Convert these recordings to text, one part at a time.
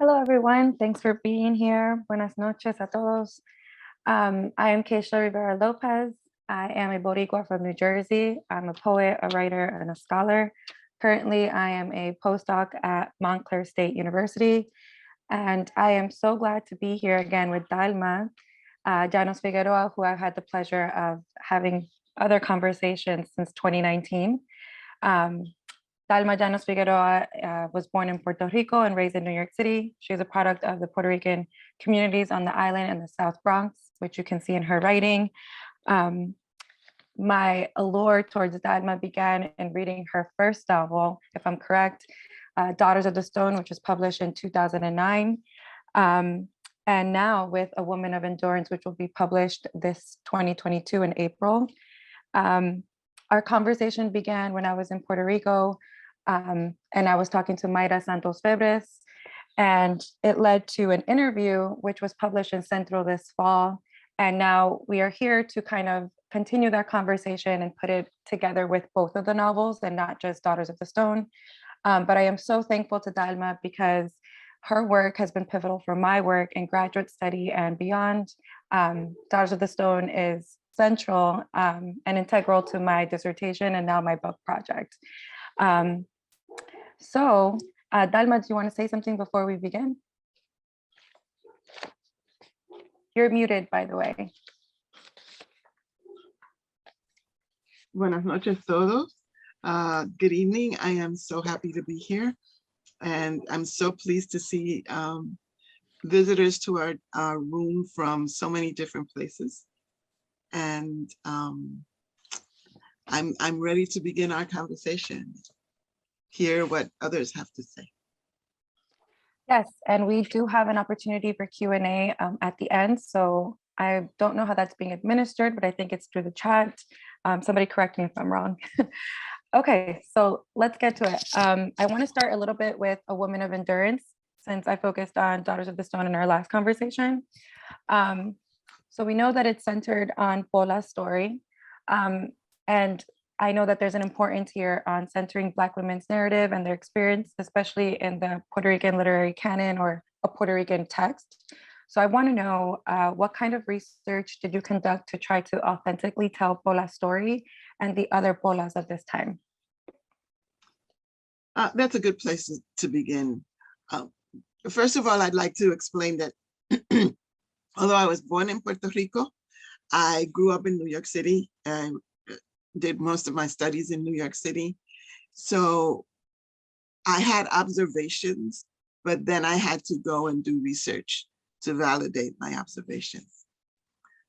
Hello, everyone. Thanks for being here. Buenas noches a todos. I am Keishla Rivera-Lopez. I am a Boricua from New Jersey. I'm a poet, a writer, and a scholar. Currently, I am a postdoc at Montclair State University. And I am so glad to be here again with Dahlma Llanos-Figueroa, who I've had the pleasure of having other conversations since 2019. Um, Dahlma Llanos-Figueroa was born in Puerto Rico and raised in New York City. She's a product of the Puerto Rican communities on the island and the South Bronx, which you can see in her writing. My allure towards Dahlma began in reading her first novel, if I'm correct, Daughters of the Stone, which was published in 2009. And now with A Woman of Endurance, which will be published this 2022 in April. Our conversation began when I was in Puerto Rico, and I was talking to Mayra Santos Febres, and it led to an interview which was published in Centro this fall. And now we are here to kind of continue that conversation and put it together with both of the novels and not just Daughters of the Stone. But I am so thankful to Dahlma because her work has been pivotal for my work in graduate study and beyond. Daughters of the Stone is central and integral to my dissertation and now my book project. Dahlma, do you want to say something before we begin? You're muted, by the way. Buenas noches todos. Good evening. I am so happy to be here. And I'm so pleased to see visitors to our room from so many different places. And I'm ready to begin our conversation, hear what others have to say. Yes, and we do have an opportunity for Q&A at the end. So I don't know how that's being administered, but I think it's through the chat. Somebody correct me if I'm wrong. Okay, so let's get to it. I want to start a little bit with A Woman of Endurance, since I focused on Daughters of the Stone in our last conversation. So we know that it's centered on Pola's story. And I know that there's an importance here on centering Black women's narrative and their experience, especially in the Puerto Rican literary canon or a Puerto Rican text. So I want to know what kind of research did you conduct to try to authentically tell Pola's story and the other Polas of this time? That's a good place to begin. First of all, I'd like to explain that although I was born in Puerto Rico, I grew up in New York City and did most of my studies in New York City. So I had observations, but then I had to go and do research to validate my observations.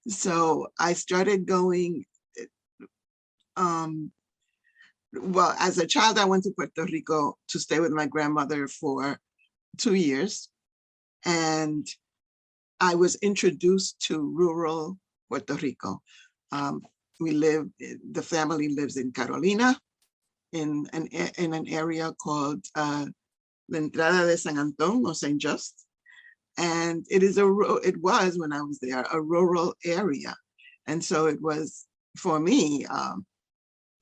So I started going, well, as a child, I went to Puerto Rico to stay with my grandmother for 2 years. And I was introduced to rural Puerto Rico. The family lives in Carolina, in an area called La Entrada de San Antón or Saint Just. And it was, when I was there, a rural area. And so it was, for me,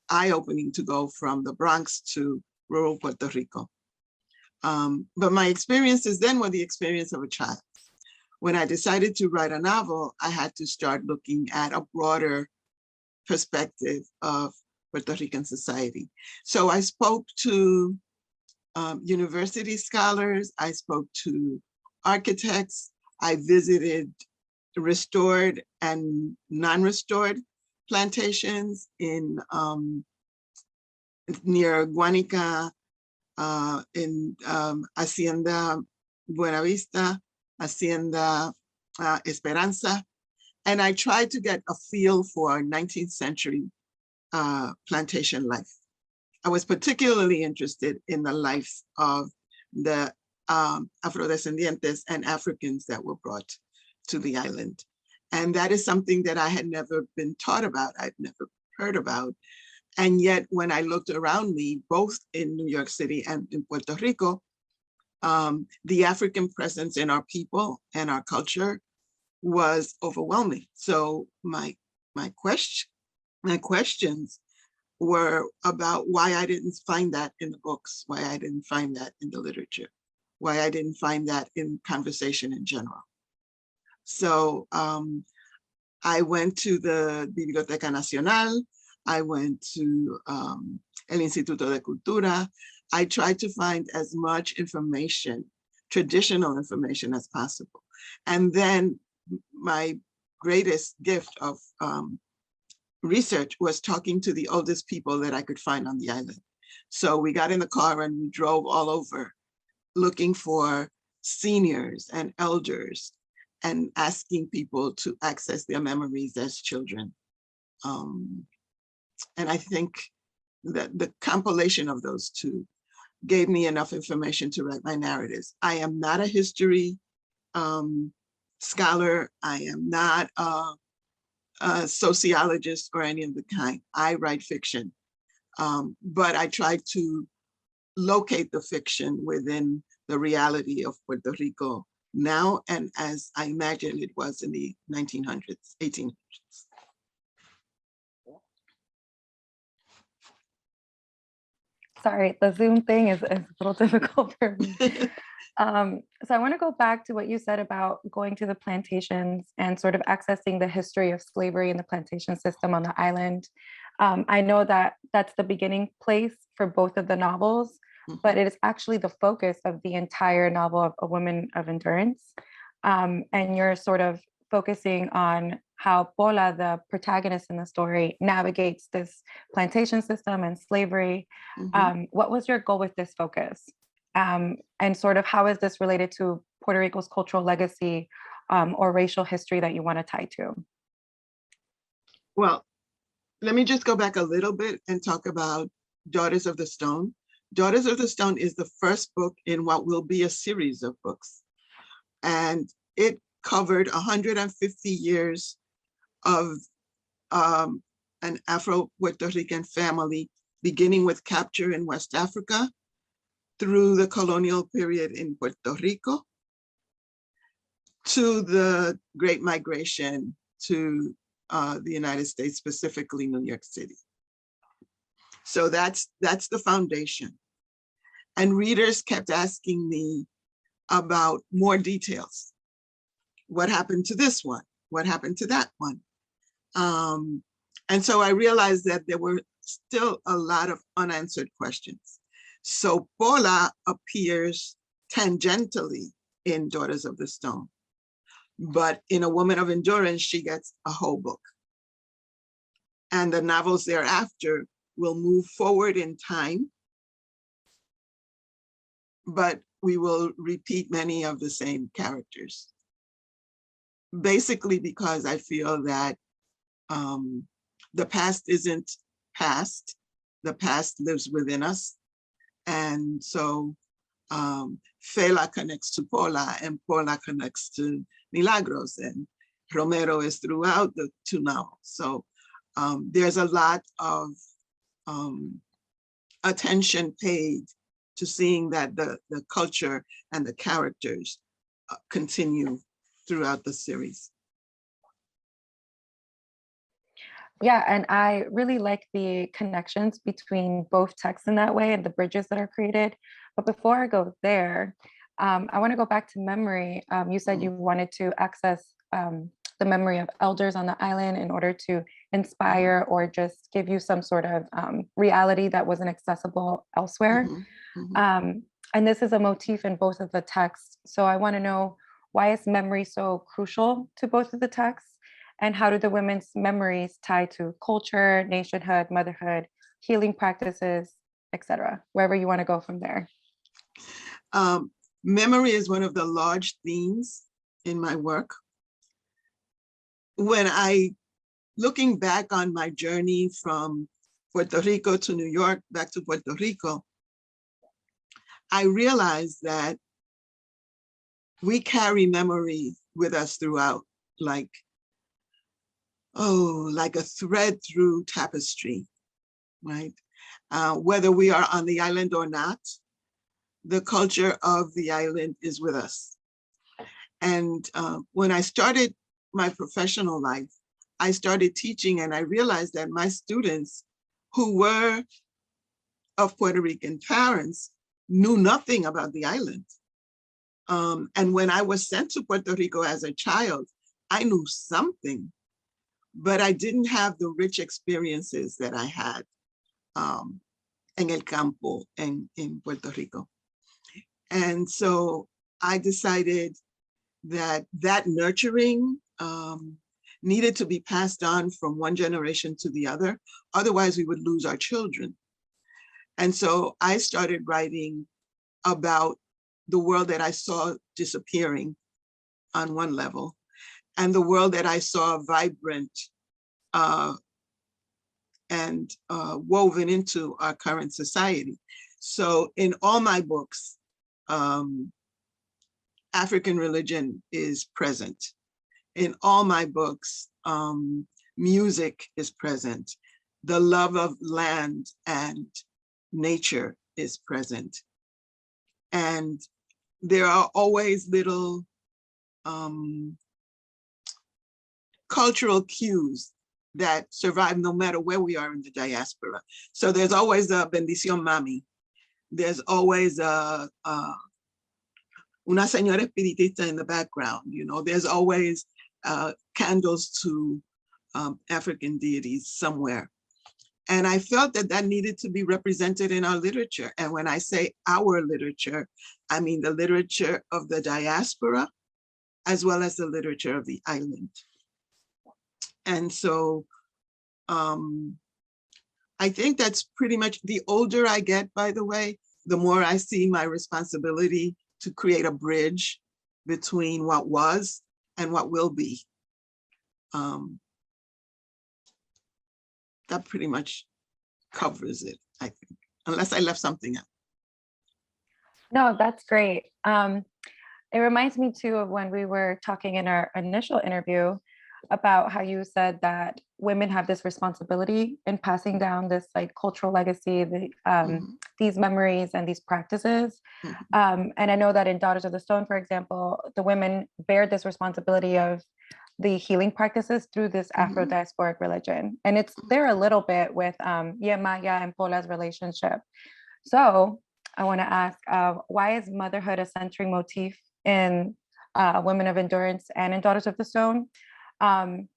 eye-opening to go from the Bronx to rural Puerto Rico. But my experiences then were the experience of a child. When I decided to write a novel, I had to start looking at a broader perspective of Puerto Rican society. So I spoke to university scholars, I spoke to architects, I visited restored and non-restored plantations in near Guanica, in Hacienda Buenavista, Hacienda Esperanza. And I tried to get a feel for 19th century plantation life. I was particularly interested in the lives of the Afrodescendientes and Africans that were brought to the island. And that is something that I had never been taught about, I'd never heard about. And yet when I looked around me, both in New York City and in Puerto Rico, the African presence in our people and our culture was overwhelming. So my questions were about why I didn't find that in the books, why I didn't find that in the literature. why I didn't find that in conversation in general. So I went to the Biblioteca Nacional, I went to El Instituto de Cultura. I tried to find as much information, traditional information as possible. And then my greatest gift of research was talking to the oldest people that I could find on the island. So we got in the car and we drove all over looking for seniors and elders and asking people to access their memories as children. And I think that the compilation of those two gave me enough information to write my narratives. I am not a history scholar. I am not a sociologist or any of the kind. I write fiction, but I try to locate the fiction within the reality of Puerto Rico now and as I imagine it was in the 1900s, 1800s. Sorry, the Zoom thing is a little difficult for me. So I want to go back to what you said about going to the plantations and sort of accessing the history of slavery in the plantation system on the island. I know that that's the beginning place for both of the novels, but it is actually the focus of the entire novel of A Woman of Endurance. And you're sort of focusing on how Pola, the protagonist in the story, navigates this plantation system and slavery. What was your goal with this focus? And sort of how is this related to Puerto Rico's cultural legacy or racial history that you want to tie to? Well, let me just go back a little bit and talk about Daughters of the Stone. Daughters of the Stone is the first book in what will be a series of books. And it covered 150 years of an Afro-Puerto Rican family, beginning with capture in West Africa, through the colonial period in Puerto Rico, to the Great Migration to the United States, specifically New York City. So that's the foundation. And readers kept asking me about more details. What happened to this one? What happened to that one? And so I realized that there were still a lot of unanswered questions. So Pola appears tangentially in Daughters of the Stone, but in A Woman of Endurance, she gets a whole book. And the novels thereafter will move forward in time, but we will repeat many of the same characters. Basically because I feel that the past isn't past, the past lives within us. And so Fela connects to Pola and Pola connects to Milagros, and Romero is throughout the two novels. So there's a lot of attention paid to seeing that the culture and the characters continue throughout the series. Yeah, and I really like the connections between both texts in that way and the bridges that are created. But before I go there, I want to go back to memory. You said you wanted to access the memory of elders on the island in order to inspire or just give you some sort of reality that wasn't accessible elsewhere. And this is a motif in both of the texts. So I want to know, why is memory so crucial to both of the texts? And how do the women's memories tie to culture, nationhood, motherhood, healing practices, etc.? Wherever you want to go from there. Memory is one of the large themes in my work. When looking back on my journey from Puerto Rico to New York, back to Puerto Rico, I realized that we carry memory with us throughout, like a thread through tapestry, right? Whether we are on the island or not, the culture of the island is with us. And when I started my professional life, I started teaching and I realized that my students who were of Puerto Rican parents knew nothing about the island. And when I was sent to Puerto Rico as a child, I knew something, but I didn't have the rich experiences that I had en el campo in Puerto Rico. And so I decided that nurturing needed to be passed on from one generation to the other. Otherwise, we would lose our children. And so I started writing about the world that I saw disappearing on one level, and the world that I saw vibrant and woven into our current society. So in all my books, African religion is present. In all my books, music is present. The love of land and nature is present. And there are always little cultural cues that survive no matter where we are in the diaspora. So there's always a bendición mami. There's always a una señora espiritista in the background. You know, there's always candles to African deities somewhere. And I felt that that needed to be represented in our literature. And when I say our literature, I mean the literature of the diaspora, as well as the literature of the island. And so I think that's pretty much, the older I get, by the way, the more I see my responsibility to create a bridge between what was and what will be. That pretty much covers it, I think, unless I left something out. No, that's great. It reminds me too of when we were talking in our initial interview about how you said that women have this responsibility in passing down this like cultural legacy, these memories and these practices. And I know that in Daughters of the Stone, for example, the women bear this responsibility of the healing practices through this Afro-diasporic religion. And it's there a little bit with Maya and Pola's relationship. So I want to ask, why is motherhood a centering motif in Women of Endurance and in Daughters of the Stone? And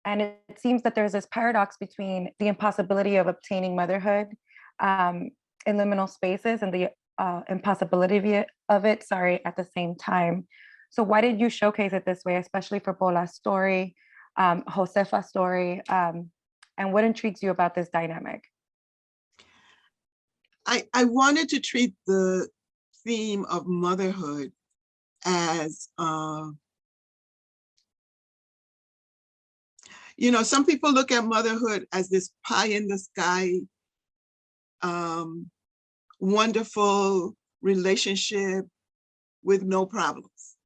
it seems that there's this paradox between the impossibility of obtaining motherhood in liminal spaces and the impossibility of it, at the same time. So why did you showcase it this way, especially for Pola's story, Josefa's story, and what intrigues you about this dynamic? I wanted to treat the theme of motherhood as, you know, some people look at motherhood as this pie in the sky, wonderful relationship with no problems.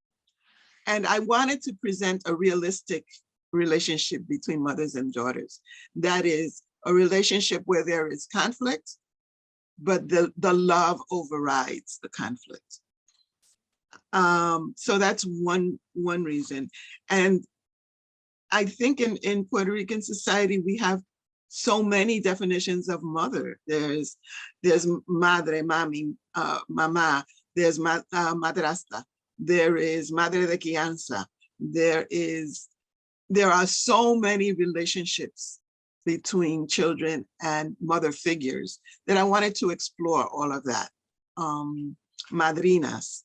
And I wanted to present a realistic relationship between mothers and daughters. That is a relationship where there is conflict, but the love overrides the conflict. So that's one reason. And I think in Puerto Rican society, we have so many definitions of mother. There's madre, mami, mama, there's madrastra, there is madre de crianza, there are so many relationships between children and mother figures that I wanted to explore all of that. Madrinas.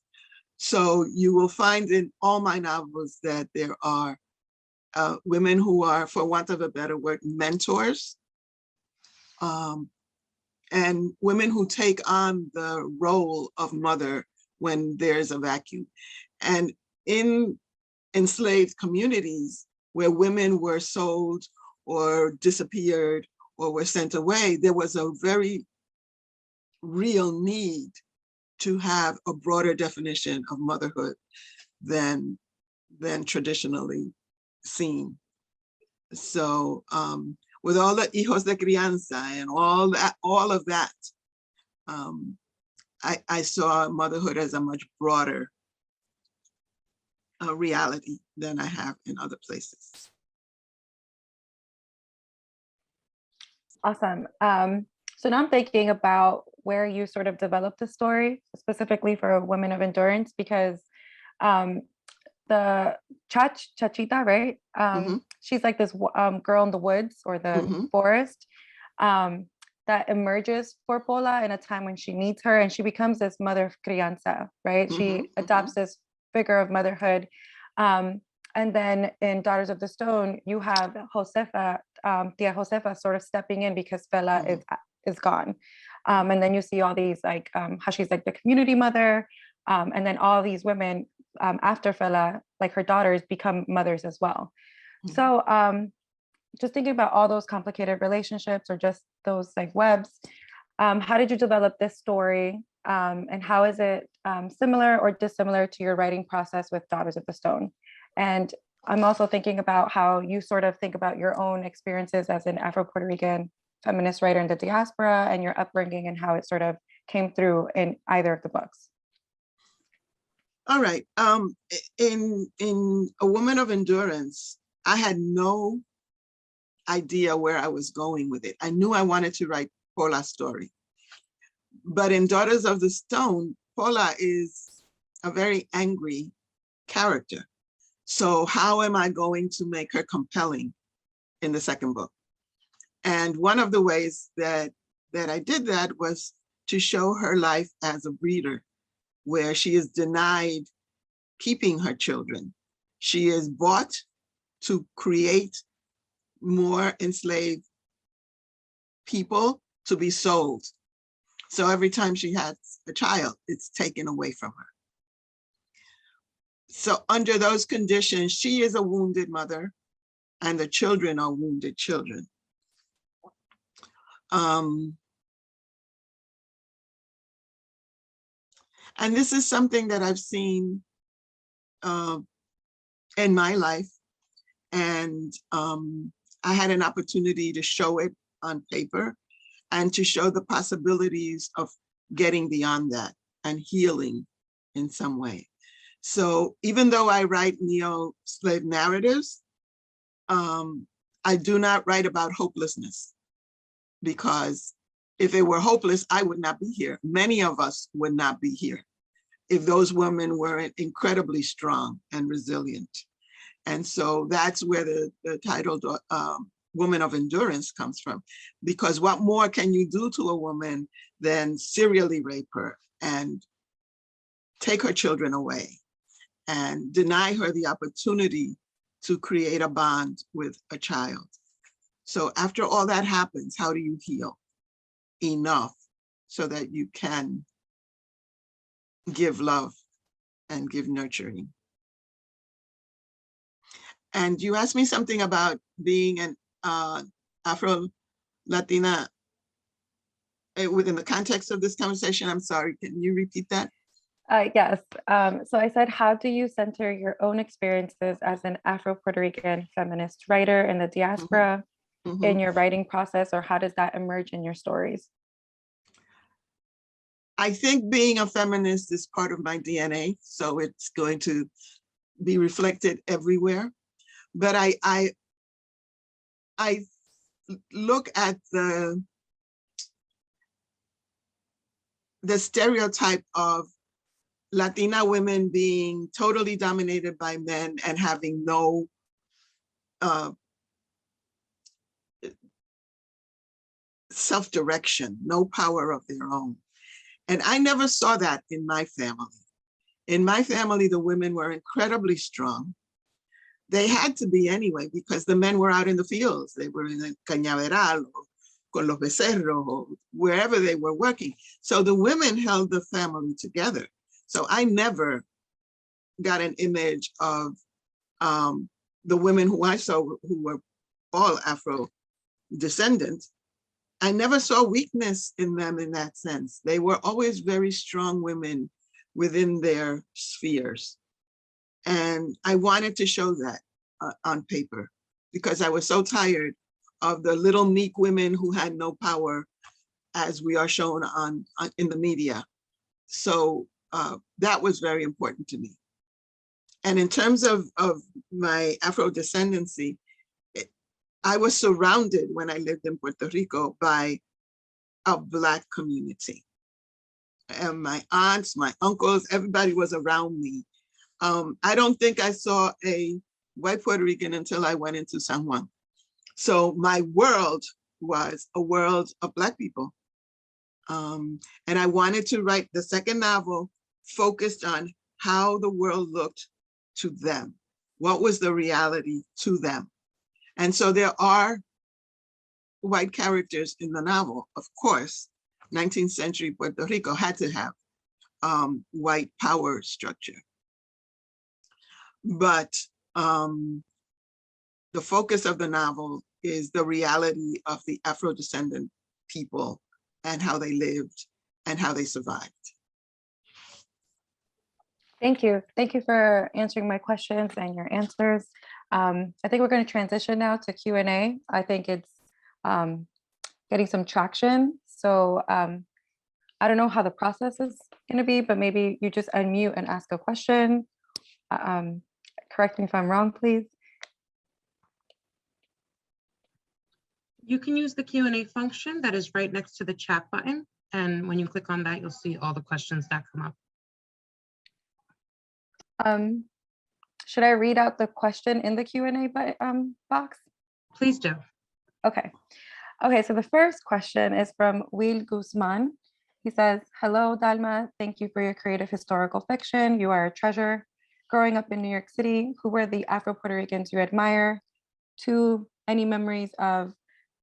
So you will find in all my novels that there are women who are, for want of a better word, mentors, and women who take on the role of mother when there's a vacuum. And in enslaved communities where women were sold or disappeared or were sent away, there was a very real need to have a broader definition of motherhood than traditionally seen. So with all the hijos de crianza and all of that, I saw motherhood as a much broader reality than I have in other places. Awesome. So now I'm thinking about where you sort of developed the story specifically for Women of Endurance, because The Chachita, right? She's like this girl in the woods or the forest that emerges for Pola in a time when she needs her, and she becomes this mother of crianza, right? She adopts this figure of motherhood. And then in Daughters of the Stone, you have Josefa, Tia Josefa sort of stepping in because Fela is gone. And then you see all these like how she's like the community mother. And then all these women after Fela, like her daughters, become mothers as well. So just thinking about all those complicated relationships or just those like webs, how did you develop this story? And how is it similar or dissimilar to your writing process with Daughters of the Stone? And I'm also thinking about how you sort of think about your own experiences as an Afro-Puerto Rican feminist writer in the diaspora and your upbringing and how it sort of came through in either of the books. All right. In A Woman of Endurance, I had no idea where I was going with it. I knew I wanted to write Pola's story. But in Daughters of the Stone, Pola is a very angry character. So how am I going to make her compelling in the second book? And one of the ways that I did that was to show her life as a breeder, where she is denied keeping her children. She is bought to create more enslaved people to be sold. So every time she has a child, it's taken away from her. So under those conditions, she is a wounded mother and the children are wounded children. And this is something that I've seen in my life. And I had an opportunity to show it on paper and to show the possibilities of getting beyond that and healing in some way. So even though I write neo-slave narratives, I do not write about hopelessness, because if it were hopeless, I would not be here. Many of us would not be here if those women weren't incredibly strong and resilient. And so that's where the title Woman of Endurance comes from, because what more can you do to a woman than serially rape her and take her children away and deny her the opportunity to create a bond with a child? So after all that happens, how do you heal enough so that you can give love and give nurturing? And you asked me something about being an Afro-Latina within the context of this conversation. I'm sorry, can you repeat that? Yes. So I said, how do you center your own experiences as an Afro-Puerto Rican feminist writer in the diaspora in your writing process, or how does that emerge in your stories? I think being a feminist is part of my DNA, so it's going to be reflected everywhere. But I look at the stereotype of Latina women being totally dominated by men and having no self-direction, no power of their own. And I never saw that in my family. In my family, the women were incredibly strong. They had to be anyway, because the men were out in the fields. They were in the Cañaveral, or con los becerros, or wherever they were working. So the women held the family together. So I never got an image of the women who I saw, who were all Afro descendants. I never saw weakness in them in that sense. They were always very strong women within their spheres. And I wanted to show that on paper, because I was so tired of the little meek women who had no power, as we are shown in the media. So that was very important to me. And in terms of my Afro descendancy, I was surrounded when I lived in Puerto Rico by a Black community. And my aunts, my uncles, everybody was around me. I don't think I saw a white Puerto Rican until I went into San Juan. So my world was a world of Black people. And I wanted to write the second novel focused on how the world looked to them. What was the reality to them? And so there are white characters in the novel. Of course, 19th century Puerto Rico had to have white power structure. But the focus of the novel is the reality of the Afro-descendant people and how they lived and how they survived. Thank you. Thank you for answering my questions and your answers. I think we're going to transition now to Q&A. I think it's getting some traction. So I don't know how the process is going to be, but maybe you just unmute and ask a question. Correct me if I'm wrong, please. You can use the Q&A function that is right next to the chat button. And when you click on that, you'll see all the questions that come up. Should I read out the question in the Q&A box? Please do. Okay. Okay, so the first question is from Will Guzman. He says, hello, Dahlma. Thank you for your creative historical fiction. You are a treasure. Growing up in New York City, who were the Afro-Puerto Ricans you admire? 2, any memories of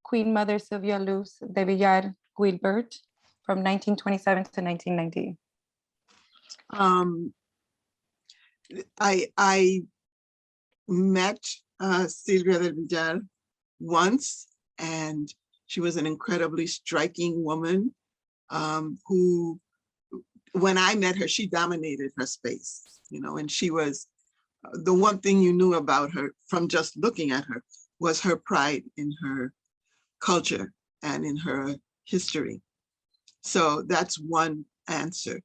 Queen Mother Sylvia Luz de Villar Guilbert from 1927 to 1990? I met Sylvia de Villar once, and she was an incredibly striking woman who, when I met her, she dominated her space, you know, and she was, the one thing you knew about her from just looking at her was her pride in her culture and in her history. So that's one answer.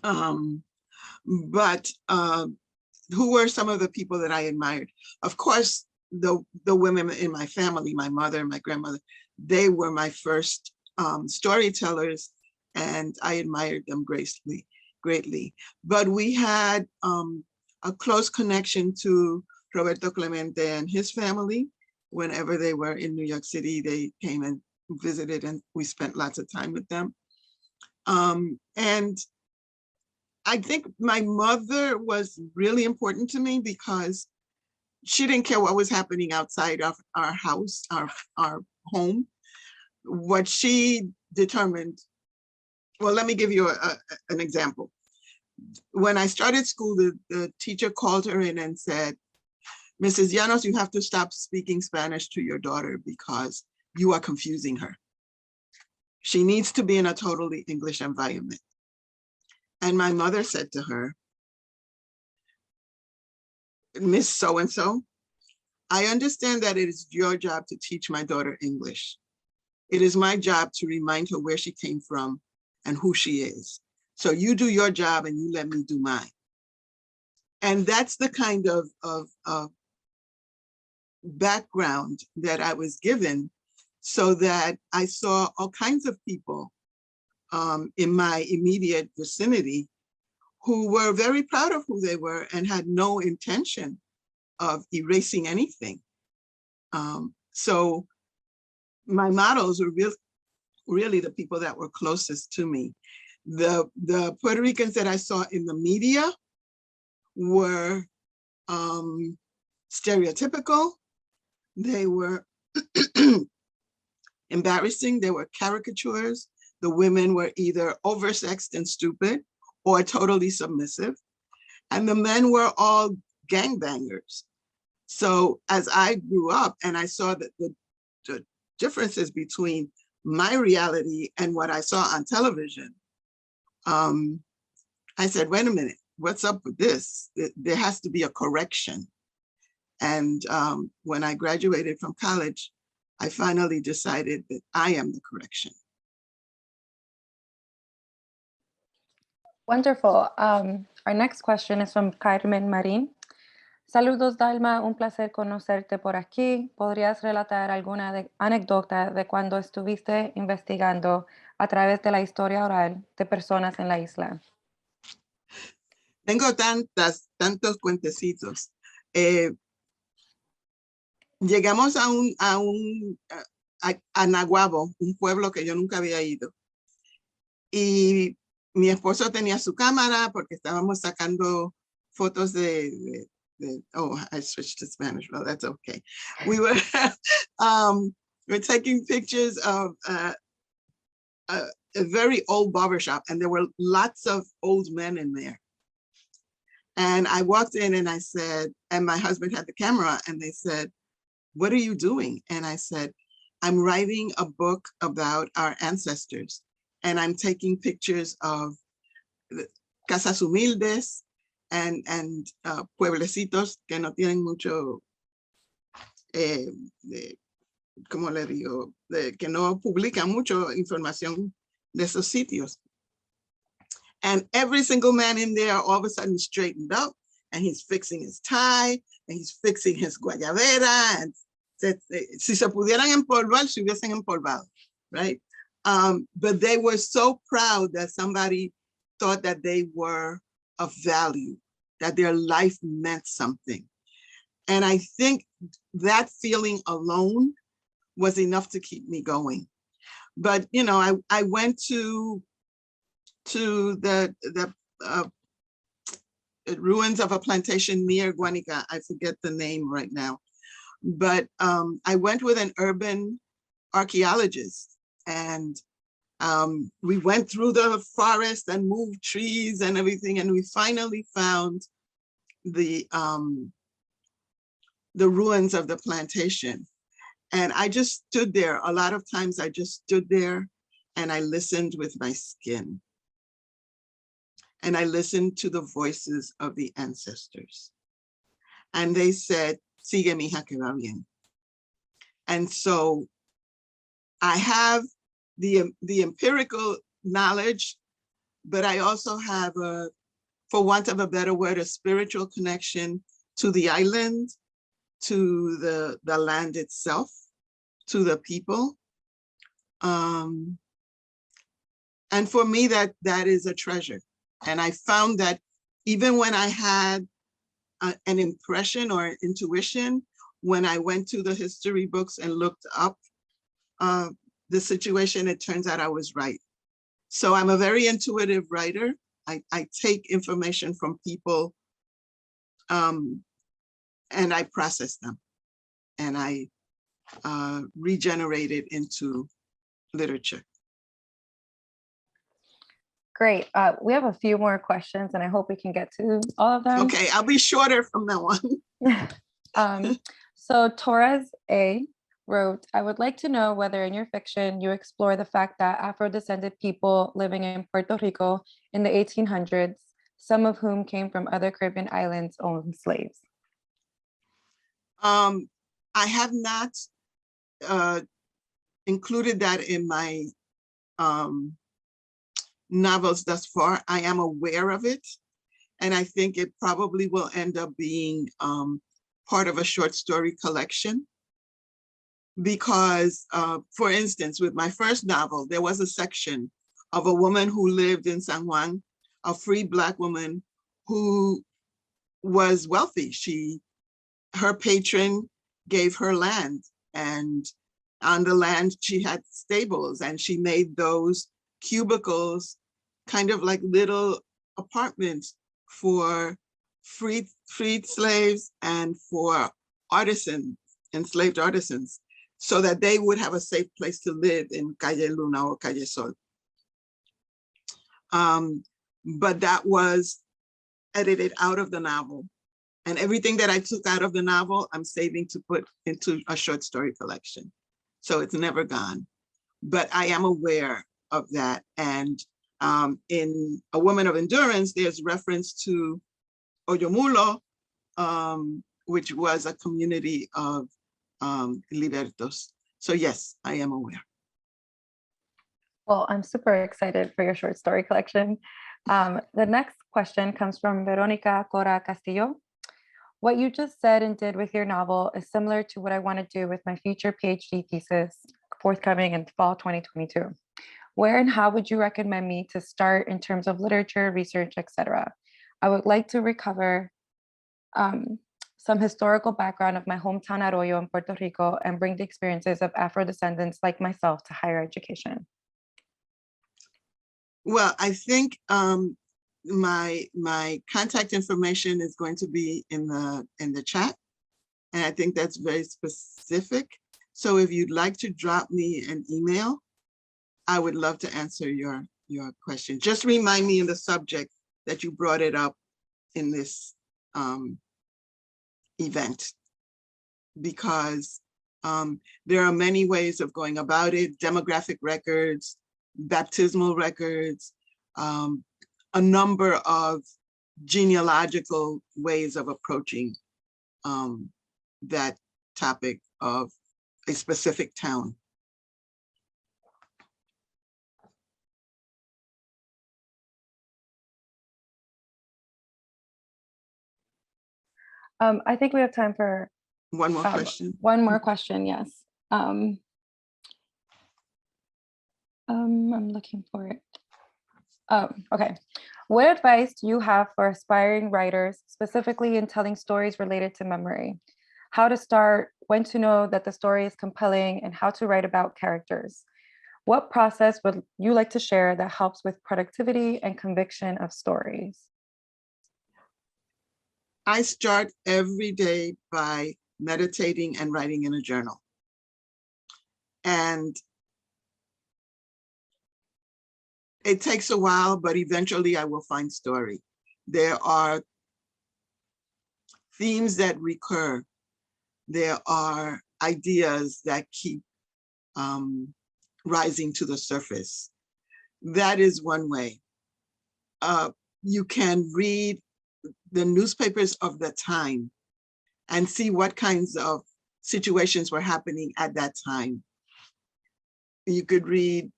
But who were some of the people that I admired? Of course, the women in my family, my mother and my grandmother, they were my first storytellers, and I admired them greatly. But we had a close connection to Roberto Clemente and his family. Whenever they were in New York City, they came and visited, and we spent lots of time with them. And I think my mother was really important to me because she didn't care what was happening outside of our house, our home. What she determined, well, let me give you an example. When I started school, the teacher called her in and said, Mrs. Llanos, you have to stop speaking Spanish to your daughter because you are confusing her. She needs to be in a totally English environment. And my mother said to her, Miss So-and-so, I understand that it is your job to teach my daughter English. It is my job to remind her where she came from and who she is. So you do your job and you let me do mine. And that's the kind of background that I was given, so that I saw all kinds of people in my immediate vicinity who were very proud of who they were and had no intention of erasing anything. So my models were really the people that were closest to me. The Puerto Ricans that I saw in the media were stereotypical. They were embarrassing. They were caricatures. The women were either oversexed and stupid or totally submissive. And the men were all gangbangers. So as I grew up and I saw that the differences between my reality and what I saw on television, I said, wait a minute, what's up with this? There has to be a correction. And when I graduated from college, I finally decided that I am the correction. Wonderful. Our next question is from Carmen Marín. Saludos, Dahlma. Un placer conocerte por aquí. ¿Podrías relatar alguna anécdota de cuando estuviste investigando a través de la historia oral de personas en la isla? Tengo tantos cuentecitos. Llegamos a Naguabo, un pueblo que yo nunca había ido. Y mi esposo tenía su cámara porque estábamos sacando fotos oh, I switched to Spanish. Well, that's okay. We were taking pictures of a very old barbershop, and there were lots of old men in there. And I walked in and I said, and my husband had the camera, and they said, "What are you doing?" And I said, "I'm writing a book about our ancestors, and I'm taking pictures of casas humildes and pueblecitos que no tienen mucho, ¿cómo le digo? Que no publican mucho información de esos sitios." And every single man in there all of a sudden straightened up, and he's fixing his tie, and he's fixing his guayabera, and si se pudieran empolvar, se hubiesen empolvado, right? But they were so proud that somebody thought that they were of value, that their life meant something. And I think that feeling alone was enough to keep me going. But, you know, I went to the ruins of a plantation near Guanica. I forget the name right now. But I went with an urban archaeologist, and we went through the forest and moved trees and everything, and we finally found the ruins of the plantation. And I just stood there. A lot of times I just stood there and I listened with my skin. And I listened to the voices of the ancestors. And they said, "Sigue, mija, que va bien." And so I have the empirical knowledge, but I also have for want of a better word, a spiritual connection to the island, to the land itself, to the people. And for me, that is a treasure. And I found that even when I had an impression or intuition, when I went to the history books and looked up the situation, it turns out I was right. So I'm a very intuitive writer. I take information from people and I process them, and I regenerate it into literature. Great. We have a few more questions, and I hope we can get to all of them. Okay, I'll be shorter from now on. So Torres A wrote, "I would like to know whether in your fiction you explore the fact that Afro-descended people living in Puerto Rico in the 1800s, some of whom came from other Caribbean islands, owned slaves." I have not included that in my novels thus far. I am aware of it, and I think it probably will end up being part of a short story collection. Because, for instance, with my first novel, there was a section of a woman who lived in San Juan, a free Black woman who was wealthy. Her patron gave her land, and on the land she had stables, and she made those cubicles kind of like little apartments for freed slaves and for artisans, enslaved artisans, so that they would have a safe place to live in Calle Luna or Calle Sol. But that was edited out of the novel. And everything that I took out of the novel, I'm saving to put into a short story collection. So it's never gone. But I am aware of that. And in A Woman of Endurance, there's reference to Oyomulo, which was a community of libertos. So yes, I am aware. Well, I'm super excited for your short story collection. The next question comes from Veronica Cora Castillo. "What you just said and did with your novel is similar to what I want to do with my future PhD thesis, forthcoming in fall 2022. Where and how would you recommend me to start in terms of literature, research, etc.? I would like to recover some historical background of my hometown Arroyo in Puerto Rico and bring the experiences of Afro descendants like myself to higher education. Well, I think my contact information is going to be in the chat, and I think that's very specific. So if you'd like to drop me an email, I would love to answer your question. Just remind me in the subject that you brought it up in this event, because there are many ways of going about it: demographic records, baptismal records, a number of genealogical ways of approaching that topic of a specific town. I think we have time for One more question. One more question, yes. I'm looking for it. Oh, okay. What advice do you have for aspiring writers, specifically in telling stories related to memory? How to start, when to know that the story is compelling, and how to write about characters? What process would you like to share that helps with productivity and conviction of stories? I start every day by meditating and writing in a journal. And it takes a while, but eventually I will find story. There are themes that recur. There are ideas that keep rising to the surface. That is one way. You can read the newspapers of the time and see what kinds of situations were happening at that time. You could read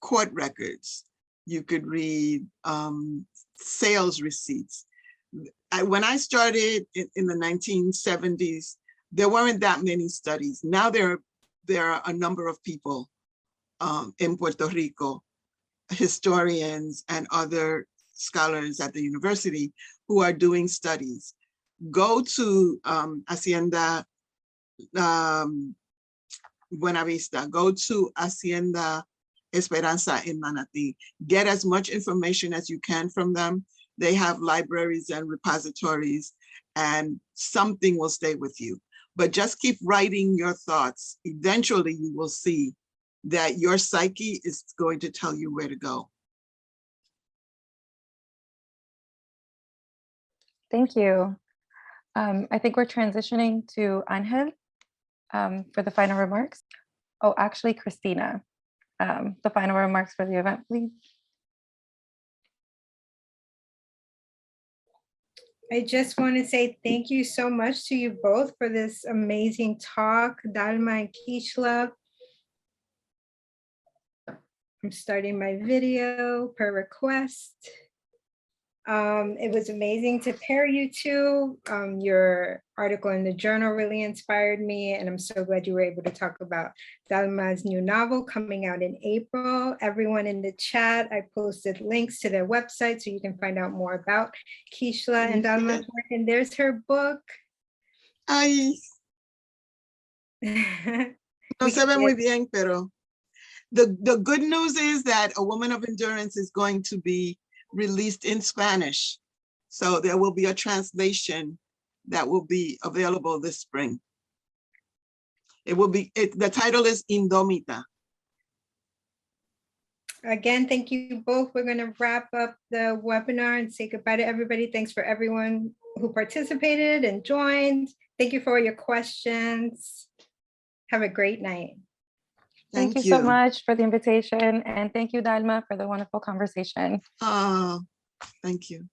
court records. You could read sales receipts. When I started in the 1970s, there weren't that many studies. Now there are a number of people in Puerto Rico, historians and other scholars at the university who are doing studies. Go to Hacienda Buenavista, go to Hacienda Esperanza in Manatí. Get as much information as you can from them. They have libraries and repositories, and something will stay with you. But just keep writing your thoughts. Eventually you will see that your psyche is going to tell you where to go. Thank you. I think we're transitioning to Angel for the final remarks. Oh, actually, Christina, the final remarks for the event, please. I just want to say thank you so much to you both for this amazing talk, Dahlma and Keishla. I'm starting my video per request. It was amazing to pair you two. Your article in the journal really inspired me, and I'm so glad you were able to talk about Dahlma's new novel coming out in April. Everyone in the chat, I posted links to their website so you can find out more about Keishla and Dahlma's work, and there's her book. Ay, no se ve muy bien, pero the good news is that A Woman of Endurance is going to be released in Spanish. So there will be a translation that will be available this spring. It will be, the title is Indomita. Again, thank you both. We're going to wrap up the webinar and say goodbye to everybody. Thanks for everyone who participated and joined. Thank you for your questions. Have a great night. Thank you so much for the invitation, and thank you, Dahlma, for the wonderful conversation. Oh, thank you.